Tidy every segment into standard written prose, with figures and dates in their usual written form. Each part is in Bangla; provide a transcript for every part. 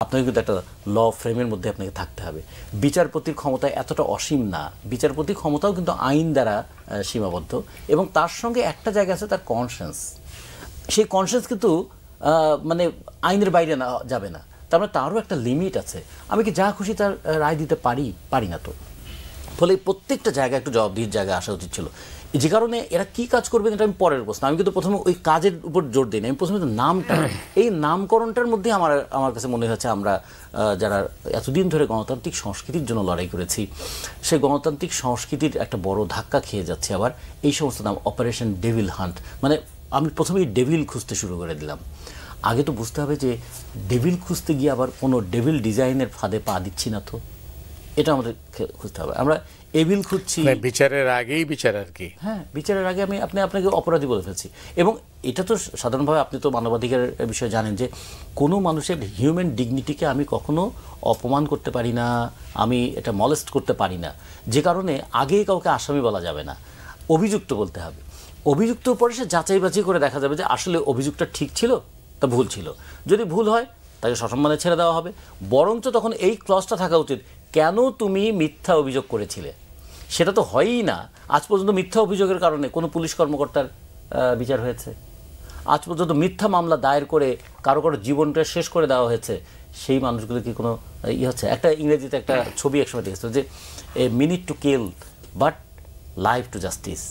আপনাকে কিন্তু একটা ল ফ্রেমের মধ্যে আপনাকে থাকতে হবে। বিচারপতির ক্ষমতা এতটা অসীম না, বিচারপতির ক্ষমতাও কিন্তু আইন দ্বারা সীমাবদ্ধ, এবং তার সঙ্গে একটা জায়গা আছে তার কনসেন্স। সেই কনসেন্স কিন্তু মানে আইনের বাইরে না যাবে না, তার মানে তারও একটা লিমিট আছে। আমি কি যা খুশি তার রায় দিতে পারি না তো। ফলে প্রত্যেকটা জায়গায় একটু জবাবদিহির জায়গায় আসা উচিত ছিল। যে কারণে এরা কি কাজ করবেন এটা আমি পরের প্রশ্ন, আমি কিন্তু প্রথমে ওই কাজের উপর জোর দিই না, আমি প্রথমে নামটা, এই নামকরণটার মধ্যে আমার কাছে মনে হচ্ছে আমরা যারা এতদিন ধরে গণতান্ত্রিক সংস্কৃতির জন্য লড়াই করেছি, সেই গণতান্ত্রিক সংস্কৃতির একটা বড় ধাক্কা খেয়ে যাচ্ছে আবার এই সমস্ত নাম। অপারেশন ডেভিল হান্ট, মানে আমি প্রথমেই ডেভিল খুঁজতে শুরু করে দিলাম। আগে তো বুঝতে হবে যে ডেভিল খুঁজতে গিয়ে আবার কোনো ডেভিল ডিজাইনের ফাঁদে পা দিচ্ছি না তো, এটা আমাদের খুঁজতে হবে। আমরা এভিল খুঁজছি বিচারের আগেই বিচার আর কি। হ্যাঁ, বিচারের আগে আপনাকে অপরাধী বলে ফেলছি। এবং এটা তো সাধারণভাবে আপনি তো মানবাধিকারের বিষয়ে জানেন যে কোনো মানুষের হিউম্যান ডিগনিটিকে আমি কখনো অপমান করতে পারি না, আমি এটা মলেস্ট করতে পারি না, যে কারণে আগেই কাউকে আসামি বলা যাবে না, অভিযুক্ত বলতে হবে। অভিযুক্তর পরে সে যাচাই বাছাই করে দেখা যাবে যে আসলে অভিযুক্তটা ঠিক ছিল তা ভুল ছিল। যদি ভুল হয় তাকে সসম্মানে ছেড়ে দেওয়া হবে। বরঞ্চ তখন এই ক্লজটা থাকা উচিত, কেন তুমি মিথ্যা অভিযোগ করেছিলে। সেটা তো হয়ই না। আজ পর্যন্ত মিথ্যা অভিযোগের কারণে কোনো পুলিশ কর্মকর্তার বিচার হয়েছে? আজ পর্যন্ত মিথ্যা মামলা দায়ের করে কারো জীবনটা শেষ করে দেওয়া হয়েছে, সেই মানুষগুলো কি কোনো হচ্ছে? একটা ইংরেজিতে একটা ছবি একসময় দেখেছিল যে a minute to kill but life to justice,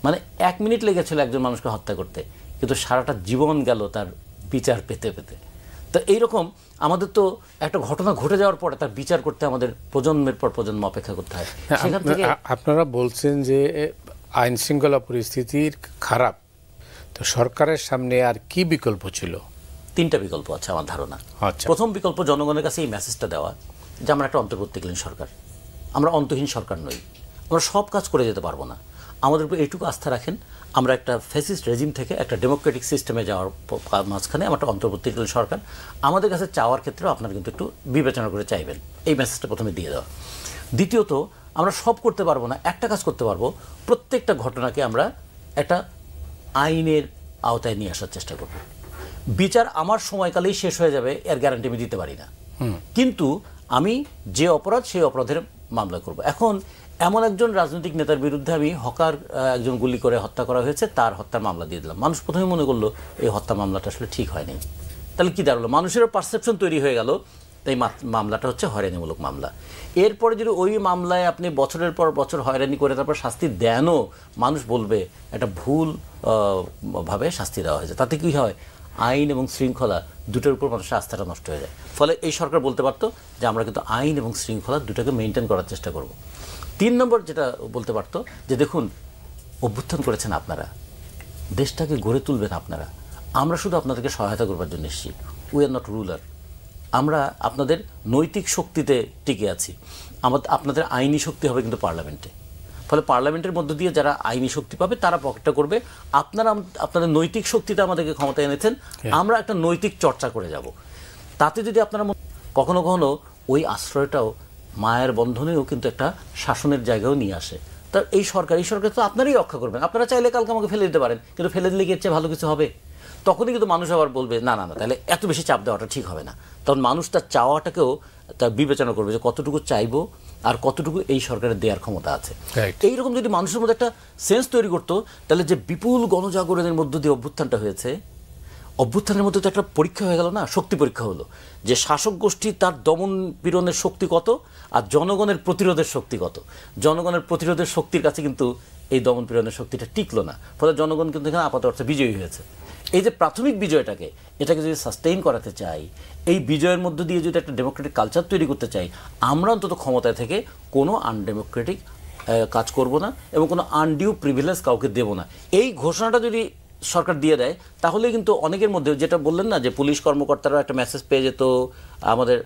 মানে 1 মিনিট লেগেছিল একজন মানুষকে হত্যা করতে, কিন্তু সারাটা জীবন গেল তার বিচার পেতে পেতে। তো এইরকম আমাদের তো একটা ঘটনা ঘটে যাওয়ার পরে তার বিচার করতে আমাদের প্রজন্মের পর প্রজন্ম অপেক্ষা করতে হয়। সেখান থেকে আপনারা বলছেন যে আইন শৃঙ্খলা পরিস্থিতির খারাপ, তো সরকারের সামনে আর কি বিকল্প ছিল? 3টা বিকল্প আছে আমার ধারণা। প্রথম বিকল্প জনগণের কাছে এই মেসেজটা দেওয়া যে আমরা একটা অন্তর্বর্তীকালীন সরকার, আমরা অন্তহীন সরকার নই, আমরা সব কাজ করে যেতে পারবো না, আমাদের উপর এইটুকু আস্থা রাখেন, আমরা একটা ফ্যাসিস্ট রেজিম থেকে একটা ডেমোক্রেটিক সিস্টেমে যাওয়ার মাঝখানে আমরা একটা অন্তর্বর্তীকালীন সরকার, আমাদের কাছে চাওয়ার ক্ষেত্রেও আপনারা কিন্তু একটু বিবেচনা করে চাইবেন, এই মেসেজটা প্রথমে দিয়ে দেওয়া। দ্বিতীয়ত, আমরা সব করতে পারবো না, একটা কাজ করতে পারবো, প্রত্যেকটা ঘটনাকে আমরা একটা আইনের আওতায় নিয়ে আসার চেষ্টা করব। বিচার আমার সময়কালেই শেষ হয়ে যাবে এর গ্যারান্টি আমি দিতে পারি না, কিন্তু আমি যে অপরাধ সেই অপরাধের মামলা করব। এখন এমন একজন রাজনৈতিক নেতার বিরুদ্ধে আমি হকার একজন গুলি করে হত্যা করা হয়েছে, তার হত্যার মামলা দিয়ে দিলাম। মানুষ প্রথমে মনে করলো এই হত্যা মামলাটা আসলে ঠিক হয়নি। তাহলে কি দাঁড়ালো? মানুষেরও পারসেপশন তৈরি হয়ে গেল তাই মামলাটা হচ্ছে হয়রানিমূলক মামলা। এরপরে যদি ওই মামলায় আপনি বছরের পর বছর হয়রানি করে তারপর শাস্তি দেনও, মানুষ বলবে একটা ভুল ভাবে শাস্তি দেওয়া হয়েছে। তাতে কি হয়? আইন এবং শৃঙ্খলা দুটোর উপর মানুষের আস্থাটা নষ্ট হয়ে যায়। ফলে এই সরকার বলতে পারতো যে আমরা কিন্তু আইন এবং শৃঙ্খলা দুটোকে মেনটেন করার চেষ্টা করব। 3 নম্বর যেটা বলতে পারতো যে দেখুন, অভ্যুত্থান করেছেন আপনারা, দেশটাকে গড়ে তুলবেন আপনারা, আমরা শুধু আপনাদেরকে সহায়তা করবার জন্য এসেছি, উই আর নট রুলার। আমরা আপনাদের নৈতিক শক্তিতে টিকে আছি, আপনাদের আইনি শক্তি হবে কিন্তু পার্লামেন্টে। ফলে পার্লামেন্টের মধ্য দিয়ে যারা আইনি শক্তি পাবে তারা পকেটটা করবে। আপনারা আপনাদের নৈতিক শক্তিতে আমাদেরকে ক্ষমতায় এনেছেন, আমরা একটা নৈতিক চর্চা করে যাব। তাতে যদি আপনারা কখনো কখনো ওই আশ্রয়টাও মায়ের বন্ধনেও কিন্তু একটা শাসনের জায়গাও নিয়ে আসে। তা এই সরকার তো আপনারাই রক্ষা করবেন। আপনারা চাইলে কালকে আমাকে ফেলে দিতে পারেন, কিন্তু ফেলে দিলে গিয়ে ভালো কিছু হবে? তখনই কিন্তু মানুষ আবার বলবে না না না, তাহলে এত বেশি চাপ দেওয়াটা ঠিক হবে না। তখন মানুষ তার চাওয়াটাকেও তার বিবেচনা করবে যে কতটুকু চাইবো আর কতটুকু এই সরকারের দেওয়ার ক্ষমতা আছে। এইরকম যদি মানুষের মধ্যে একটা সেন্স তৈরি করতো, তাহলে যে বিপুল গণজাগরণের মধ্য দিয়ে অভ্যুত্থানটা হয়েছে, অভ্যুত্থানের মধ্যে তো একটা পরীক্ষা হয়ে গেল না, শক্তি পরীক্ষা হলো যে শাসক গোষ্ঠী তার দমন পীড়নের শক্তি কত আর জনগণের প্রতিরোধের শক্তি কত। জনগণের প্রতিরোধের শক্তির কাছে কিন্তু এই দমন পীড়নের শক্তিটা টিকলো না, ফলে জনগণ কিন্তু এখানে আপাতত অর্থে বিজয়ী হয়েছে। এই যে প্রাথমিক বিজয়টাকে, এটাকে যদি সাস্টেইন করাতে চাই, এই বিজয়ের মধ্য দিয়ে যদি একটা ডেমোক্রেটিক কালচার তৈরি করতে চাই, আমরা অন্তত ক্ষমতায় থেকে কোনো আনডেমোক্রেটিক কাজ করব না এবং কোনো আনডিউ প্রিভিলেজ কাউকে দেব না। এই ঘোষণাটা যদি সরকার দিয়ে দেয়, তাহলে কিন্তু অনেকের মধ্যে যেটা বললেন না যে পুলিশ কর্মকর্তারাও একটা মেসেজ পেয়ে যেত, আমাদের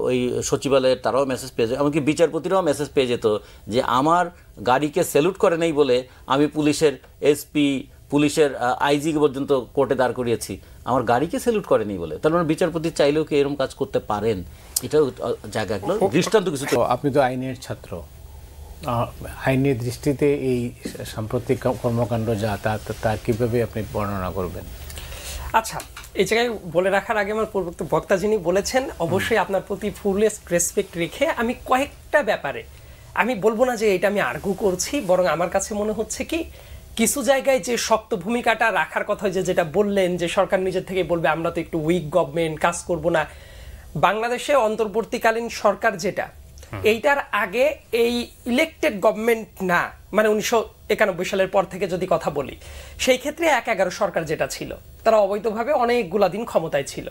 ওই সচিবালয়ের তারাও মেসেজ পেয়ে যেত, এমনকি বিচারপতিরাও মেসেজ পেয়ে যেত যে আমার গাড়িকে স্যালুট করে নেই বলে আমি পুলিশের এসপি, পুলিশের আইজি পর্যন্ত কোর্টে দাঁড় করিয়েছি, আমার গাড়িকে স্যালুট করেনি বলে। তার মানে বিচারপতি চাইলেও কি এরকম কাজ করতে পারেন? এটাও জায়গাগুলো দৃষ্টান্ত কিছু। আপনি তো আইনের ছাত্র, আইনের দৃষ্টিতে এই সাম্প্রতিক কর্মকাণ্ড যা তা কিভাবে আপনি বর্ণনা করবেন? আচ্ছা, এই জায়গায় বলে রাখার আগে আমার পূর্বোক্ত বক্তা যিনি বলেছেন, অবশ্যই আপনার প্রতি ফুলেস্ট রেসপেক্ট রেখে আমি কয়েকটা ব্যাপারে, আমি বলবো না যে এটা আমি আর্গু করছি, বরং আমার কাছে মনে হচ্ছে কি কিছু জায়গায় যে শক্ত ভূমিকাটা রাখার কথা, যেটা বললেন যে সরকার নিজের থেকে বলবে আমরা তো একটু উইক গভর্নমেন্ট, কাজ করব না। বাংলাদেশে অন্তর্বর্তীকালীন সরকার যেটা, এইটার আগে এই ইলেকটেড গভর্নমেন্ট না, মানে 1991 সালের পর থেকে যদি কথা বলি, সেই ক্ষেত্রে 1/11 সরকার যেটা ছিল, তারা অবৈধভাবে অনেকগুলা দিন ক্ষমতায় ছিল।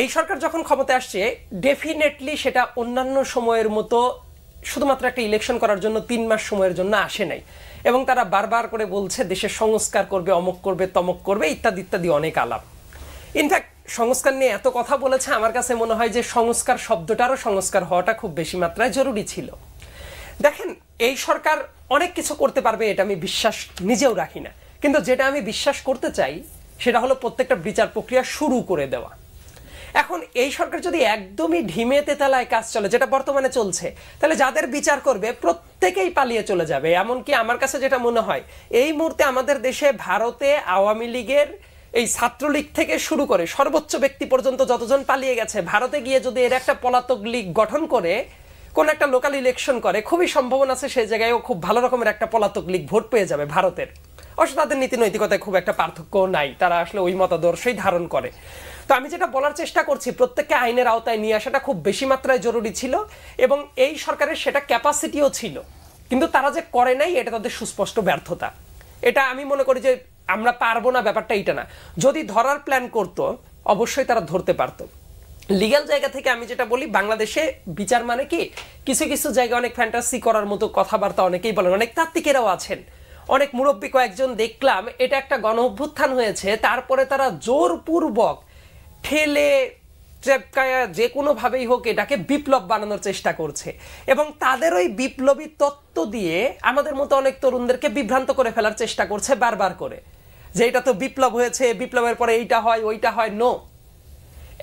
এই সরকার যখন ক্ষমতায় আসছে, ডেফিনেটলি সেটা অন্যান্য সময়ের মতো শুধুমাত্র একটা ইলেকশন করার জন্য 3 মাস সময়ের জন্য আসে নাই, এবং তারা বারবার করে বলছে দেশের সংস্কার করবে, অমুক করবে, তমক করবে, ইত্যাদি ইত্যাদি অনেক আলাপ। ইনফ্যাক্ট সংস্কার নিয়ে এত কথা বলেছে, আমার কাছে মনে হয় যে সংস্কার শব্দটারও সংস্কার হওয়াটা খুব বেশি মাত্রায় জরুরি ছিল। দেখেন, এই সরকার অনেক কিছু করতে পারবে, এটা আমি বিশ্বাস নিজেও রাখি না, কিন্তু যেটা আমি বিশ্বাস করতে চাই সেটা হলো প্রত্যেকটা বিচার প্রক্রিয়া শুরু করে দেওয়া। এখন এই সরকার যদি একদমই ঢিমে তেতালায় কাজ চলে, যেটা বর্তমানে চলছে, তাহলে যাদের বিচার করবে প্রত্যেকেই পালিয়ে চলে যাবে। এমনকি আমার কাছে যেটা মনে হয়, এই মুহূর্তে আমাদের দেশে ভারতে আওয়ামী লীগের এই ছাত্রলীগ থেকে শুরু করে সর্বোচ্চ ব্যক্তি পর্যন্ত যতজন পালিয়ে গেছে, ভারতে গিয়ে যদি এর একটা পলাতক লীগ গঠন করে কোন একটা লোকাল ইলেকশন করে, খুবই সম্ভাবনা আছে সেই জায়গায়ও খুব ভালো রকমের একটা পলাতক লীগ ভোট পেয়ে যাবে ভারতের। অবশ্য তাদের নীতি নৈতিকতায় খুব একটা পার্থক্য নাই, তারা আসলে ওই মতাদর্শই ধারণ করে। তো আমি যেটা বলার চেষ্টা করছি, প্রত্যেককে আইনের আওতায় নিয়ে আসাটা খুব বেশি মাত্রায় জরুরি ছিল, এবং এই সরকারের সেটা ক্যাপাসিটিও ছিল, কিন্তু তারা যে করে নাই এটা তাদের সুস্পষ্ট ব্যর্থতা। এটা আমি মনে করি যে আমরা পারবো না ব্যাপারটা এটা না, যদি ধরার প্ল্যান করতো অবশ্যই তারা ধরতে পারতো। লিগ্যাল জায়গা থেকে আমি যেটা বলি, বাংলাদেশে বিচার মানে কি, কিছু কিছু জায়গায় অনেক ফ্যান্টাসি করার মতো কথাবার্তা অনেকেই বলেন, অনেক তাত্ত্বিকেরাও আছেন, অনেক মুরব্বী কয়েকজন দেখলাম, এটা একটা গণ অভ্যুত্থান হয়েছে, তারপরে তারা জোরপূর্বক ঠেলে চেপকায়া যে কোনোভাবেই হোক এটাকে বিপ্লব বানানোর চেষ্টা করছে, এবং তাদের ওই বিপ্লবী তত্ত্ব দিয়ে আমাদের মতো অনেক তরুণদেরকে বিভ্রান্ত করে ফেলার চেষ্টা করছে বারবার করে, যে এটা তো বিপ্লব হয়েছে, বিপ্লবের পরে এইটা হয় ওইটা হয়। নো,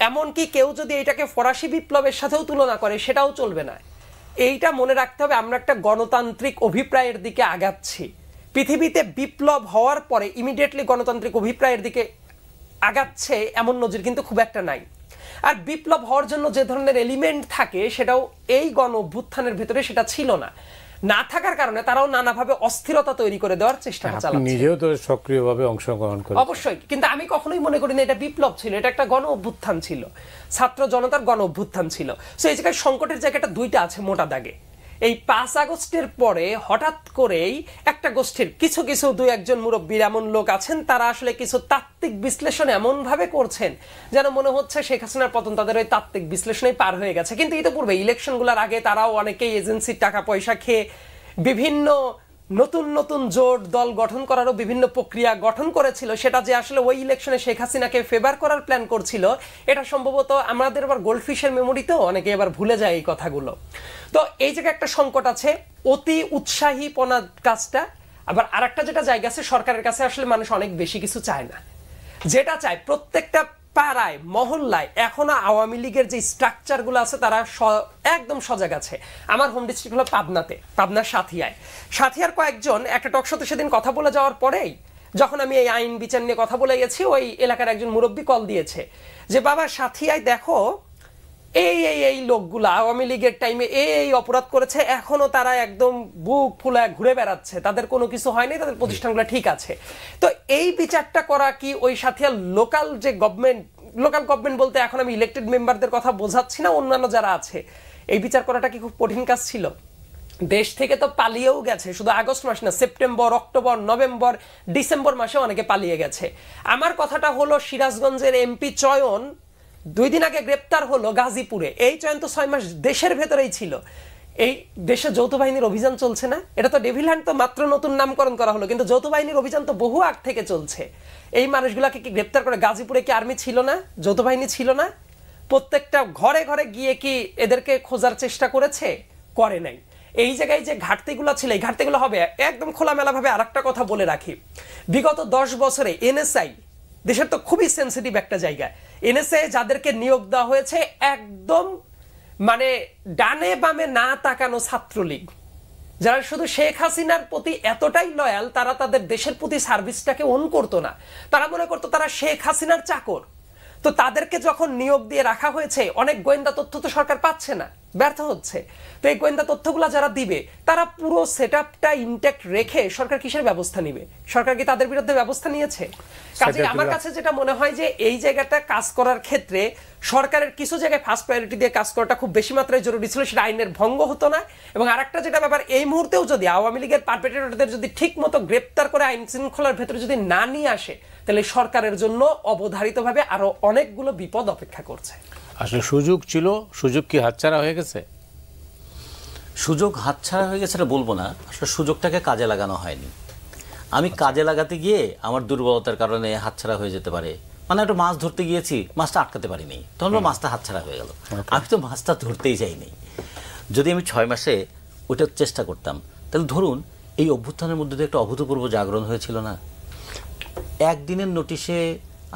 এমনকি কেউ যদি এটাকে ফরাসি বিপ্লবের সাথেও তুলনা করে সেটাও চলবে না। এইটা মনে রাখতে হবে, আমরা একটা গণতান্ত্রিক অভিপ্রায়ের দিকে আগাচ্ছি। পৃথিবীতে বিপ্লব হওয়ার পরে ইমিডিয়েটলি গণতান্ত্রিক অভিপ্রায়ের দিকে আগাচ্ছে এমন নজির কিন্তু খুব একটা নাই। আর বিপ্লব হওয়ার জন্য যে ধরনের এলিমেন্ট থাকে সেটাও এই গণ অভ্যুত্থানের ভিতরে সেটা ছিল না, না থাকার কারণে তারাও নানাভাবে অস্থিরতা তৈরি করে দেওয়ার চেষ্টা চালাচ্ছে। নিজেও তো সক্রিয়ভাবে অংশগ্রহণ করে অবশ্যই, কিন্তু আমি কখনোই মনে করি না এটা বিপ্লব ছিল, এটা একটা গণ অভ্যুত্থান ছিল, ছাত্র জনতার গণ অভ্যুত্থান ছিল। সো এই জায়গায় সংকটের জায়গাটা দুইটা আছে মোটা দাগে। এই 5 আগস্টের পরে হঠাৎ করেই একটা গোষ্ঠীর কিছু কিছু 2-1 মুরব্বীর এমন লোক আছেন, তারা আসলে কিছু তাত্ত্বিক বিশ্লেষণ এমন ভাবে করছেন যেন মনে হচ্ছে শেখ হাসিনার পতন তাদের ওই তাত্ত্বিক বিশ্লেষণেই পার হয়ে গেছে। কিন্তু ইতিপূর্বে ইলেকশনগুলোর আগে তারাও অনেকেই এজেন্সির টাকা পয়সা খেয়ে বিভিন্ন নতুন নতুন জোট দল গঠন করারও বিভিন্ন প্রক্রিয়া গঠন করেছিল, সেটা যে আসলে ওই ইলেকশনে শেখ হাসিনাকে ফেভার করার প্ল্যান করছিল, এটা সম্ভবত আমাদের আবার গোল্ডফিশের মেমোরিতেও অনেকে এবার ভুলে যায় এই কথাগুলো। তো এই জায়গায় একটা সংকট আছে, অতি উৎসাহীপনা কাজটা। আবার আরেকটা যেটা জায়গা আছে, সরকারের কাছে আসলে মানুষ অনেক বেশি কিছু চায় না, যেটা চায় প্রত্যেকটা পাড়ায় মহল্লায় এখনো আওয়ামী লীগের যে স্ট্রাকচারগুলো আছে তারা একদম সজাগ আছে। আমার হোম ডিস্ট্রিক্ট হলো পাবনাতে, পাবনার সাথিয়ার কয়েকজন একটা টকশোতে সেদিন কথা বলে যাওয়ার পরেই, যখন আমি এই আইন বিচার নিয়ে কথা বলে গেছি, ওই এলাকার একজন মুরব্বী কল দিয়েছে যে বাবা সাথিয়ায় দেখো এই এই এই লোকগুলা আওয়ামী লীগের টাইমে এই অপরাধ করেছে, এখনো তারা একদম বুক ফুলায় ঘুরে বেড়াচ্ছে, তাদের কোনো কিছু হয়নি, তাদের প্রতিষ্ঠানগুলো ঠিক আছে। তো এই বিচারটা করা কি ওই সাথিয়ার লোকাল যে গভর্নমেন্ট বলতে এখন আমি ইলেক্টেড মেম্বারদের কথা বোঝাচ্ছি না, অন্যান্য যারা আছে, এই বিচার করাটা কি খুব কঠিন কাজ ছিল? দেশ থেকে তো পালিয়েও গেছে, শুধু আগস্ট মাস না, সেপ্টেম্বর, অক্টোবর, নভেম্বর, ডিসেম্বর মাসে অনেকে পালিয়ে গেছে। আমার কথাটা হলো সিরাজগঞ্জের এমপি চয়ন 2 দিন আগে গ্রেপ্তার হলো গাজীপুরে, এই চয়ন তো 6 মাস দেশের ভেতরেই ছিল। এই দেশে যৌথ বাহিনীর অভিযান চলছে না, এটা তো ডেভিল হ্যান্ড তো মাত্র নতুন নামকরণ করা হলো, কিন্তু যৌথ বাহিনীর অভিযান তো বহু আগ থেকে চলছে। এই মানুষগুলাকে কি গ্রেপ্তার করে গাজীপুরে কি আর্মি ছিল না, যৌথ বাহিনী ছিল না? প্রত্যেকটা ঘরে ঘরে গিয়ে কি এদেরকে খোঁজার চেষ্টা করেছে? করে নাই। এই জায়গায় যে ঘাটতিগুলো ছিল, এই ঘাটতিগুলো হবে একদম খোলামেলা ভাবে। আরেকটা কথা বলে রাখি, বিগত 10 বছরে এনএসআই দেশের তো খুবই সেন্সিটিভ একটা জায়গা, এনএসআই যাদেরকে নিয়োগ দেওয়া হয়েছে একদম মানে ডানে বামে না তাকানো ছাত্রলীগ, যারা শুধু শেখ হাসিনার প্রতি এতটাই লয়াল, তারা তাদের দেশের প্রতি সার্ভিসটাকে অন করতো না। তারা মনে করতো তারা শেখ হাসিনার চাকর, তো তাদেরকে যখন নিয়োগ দিয়ে রাখা হয়েছে, অনেক গোয়েন্দা তথ্য তো সরকার পাচ্ছে না, ব্যর্থ হচ্ছে। তো এই গোয়েন্দা তথ্যগুলো যারা দিবে তারা পুরো সেটআপটা ইনট্যাক্ট রেখে সরকার কিসের ব্যবস্থা নিবে? সরকার কি তাদের বিরুদ্ধে ব্যবস্থা নিয়েছে? কাজে আমার কাছে যেটা মনে হয় যে এই জায়গাটা কাজ করার ক্ষেত্রে সরকারের কিছু জায়গায় ফার্স্ট প্রায়োরিটি দিয়ে কাজ করাটা খুব বেশি মাত্রায় জরুরি ছিল, সেটা আইনের ভঙ্গ হতো না। এবং আরেকটা যেটা ব্যাপার, এই মুহূর্তেও যদি আওয়ামী লীগের পারপেট্রেটরদের যদি ঠিক মতো গ্রেপ্তার করে আইন শৃঙ্খলার ভেতরে যদি না নিয়ে আসে, তাহলে সরকারের জন্য অবধারিতভাবে আরো অনেকগুলো বিপদ অপেক্ষা করছে। আসলে সুযোগ ছিল, সুযোগ কি হাতছাড়া হয়ে গেছে? সুযোগ হাতছাড়া হয়ে গেছে এটা বলবো না, আসলে সুযোগটাকে কাজে লাগানো হয়নি। আমি কাজে লাগাতে গিয়ে আমার দুর্বলতার কারণে হাতছাড়া হয়ে যেতে পারে। মানে একটা মাছ ধরতে গিয়েছি, মাছটা আটকাতে পারিনি, তখন মাছটা হাতছাড়া হয়ে গেল। আমি তো মাছটা ধরতেই যাইনি। যদি আমি 6 মাসে ওইটা চেষ্টা করতাম, তাহলে ধরুন এই অভ্যুত্থানের মধ্যে দিয়ে একটা অভূতপূর্ব জাগরণ হয়েছিল না। একদিনের নোটিশে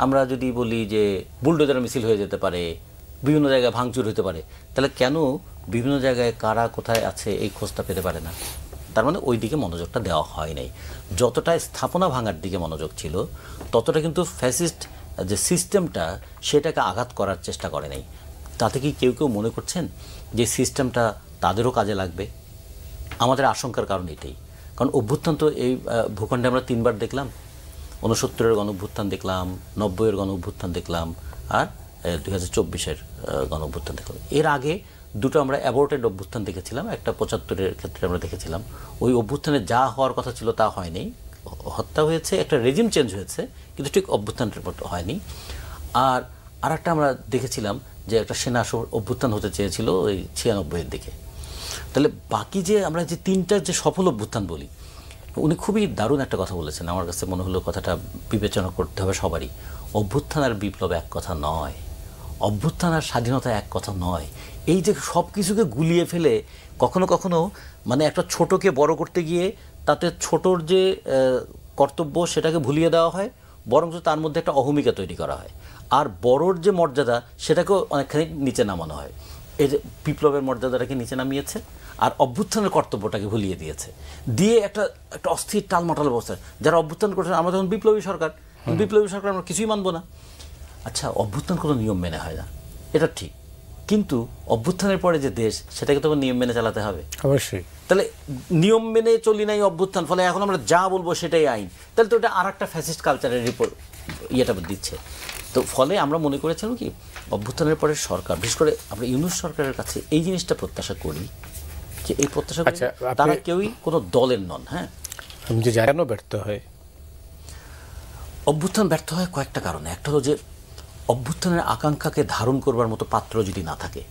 আমরা যদি বলি যে বুলডোজার মিছিল হয়ে যেতে পারে, বিভিন্ন জায়গায় ভাঙচুর হতে পারে, তাহলে কেন বিভিন্ন জায়গায় কারা কোথায় আছে এই খোঁজটা পেতে পারে না? তার মানে ওই দিকে মনোযোগটা দেওয়া হয় নাই। যতটা স্থাপনা ভাঙার দিকে মনোযোগ ছিল, ততটা কিন্তু ফ্যাসিস্ট যে সিস্টেমটা সেটাকে আঘাত করার চেষ্টা করে নাই। তাতে কি কেউ কেউ মনে করছেন যে সিস্টেমটা তাদেরও কাজে লাগবে? আমাদের আশঙ্কার কারণ এটাই। কারণ অভ্যুত্থান তো এই ভূখণ্ডে আমরা 3বার দেখলাম। 69-এর গণ অভ্যুত্থান দেখলাম, 90-এর গণ অভ্যুত্থান দেখলাম, আর 2024-এর গণ অভ্যুত্থান দেখলাম। এর আগে দুটো আমরা অ্যাবর্টেড অভ্যুত্থান দেখেছিলাম। একটা 75-এর ক্ষেত্রে আমরা দেখেছিলাম ওই অভ্যুত্থানে যা হওয়ার কথা ছিল তা হয়নি, হত্যা হয়েছে, একটা রেজিম চেঞ্জ হয়েছে, কিন্তু ঠিক অভ্যুত্থানটার মতো হয়নি। আর একটা আমরা দেখেছিলাম যে একটা সেনা অভ্যুত্থান হতে চেয়েছিল ওই 96-এর দিকে। তাহলে বাকি যে আমরা যে 3টা যে সফল অভ্যুত্থান বলি, উনি খুবই দারুণ একটা কথা বলেছেন। আমার কাছে মনে হলো কথাটা বিবেচনা করতে হবে সবারই। অভ্যুত্থান আর বিপ্লব এক কথা নয়, অভ্যুত্থান আর স্বাধীনতা এক কথা নয়। এই যে সব কিছুকে গুলিয়ে ফেলে কখনো কখনো মানে একটা ছোটকে বড় করতে গিয়ে তাতে ছোটর যে কর্তব্য সেটাকে ভুলিয়ে দেওয়া হয়, বরঞ্চ তার মধ্যে একটা অহমিকা তৈরি করা হয়। আর বড়র যে মর্যাদা সেটাকেও অনেকখানি নিচে নামানো হয়। এই যে বিপ্লবের মর্যাদাটাকে নিচে নামিয়েছে আর অভ্যুত্থানের কর্তব্যটাকে ভুলিয়ে দিয়েছে, দিয়ে একটা অস্থির টালমাটাল অবস্থা। যারা অভ্যুত্থান করছে আমরা তখন বিপ্লবী সরকার, বিপ্লবী সরকার আমরা কিছুই মানবো না। আচ্ছা, অভ্যুত্থান কোনো নিয়ম মেনে হয় না, এটা ঠিক, কিন্তু অভ্যুত্থানের পরে যে দেশ সেটাকে তো নিয়ম মেনে চালাতে হবে অবশ্যই। তাহলে নিয়ম মেনে চলি নাই অভ্যুত্থান, ফলে এখন আমরা যা বলবো সেটাই আইন, তাহলে তো এটা আর একটা ফ্যাসিস্ট কালচারের রিপোর্ট ইয়েটা দিচ্ছে। তো ফলে আমরা মনে করেছিলাম কি অভ্যুত্থানের পরে সরকার, বিশেষ করে আমরা ইউনূস সরকারের কাছে এই জিনিসটা প্রত্যাশা করি যে এই প্রত্যাশা তারা কেউই কোনো দলের নন। হ্যাঁ, আমি যে জানো ব্যর্থ হয়, অভ্যুত্থান ব্যর্থ হয় কয়েকটা কারণে। একটা হলো যে অভ্যুত্থানের আকাঙ্ক্ষাকে ধারণ করবার মতো পাত্র যদি না থাকে।